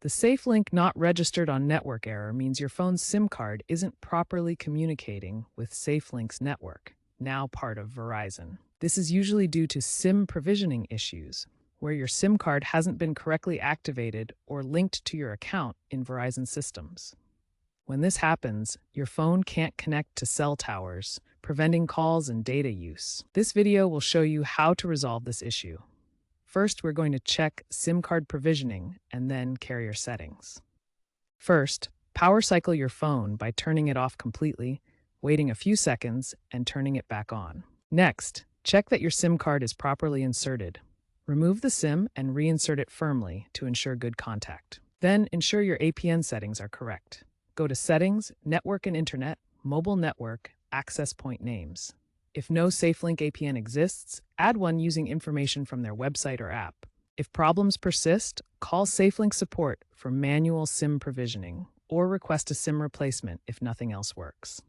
The SafeLink not registered on network error means your phone's SIM card isn't properly communicating with SafeLink's network, now part of Verizon. This is usually due to SIM provisioning issues, where your SIM card hasn't been correctly activated or linked to your account in Verizon systems. When this happens, your phone can't connect to cell towers, preventing calls and data use. This video will show you how to resolve this issue. First, we're going to check SIM card provisioning and then carrier settings. First, power cycle your phone by turning it off completely, waiting a few seconds, and turning it back on. Next, check that your SIM card is properly inserted. Remove the SIM and reinsert it firmly to ensure good contact. Then, ensure your APN settings are correct. Go to Settings, Network and Internet, Mobile Network, Access Point Names. If no SafeLink APN exists, add one using information from their website or app. If problems persist, call SafeLink support for manual SIM provisioning or request a SIM replacement if nothing else works.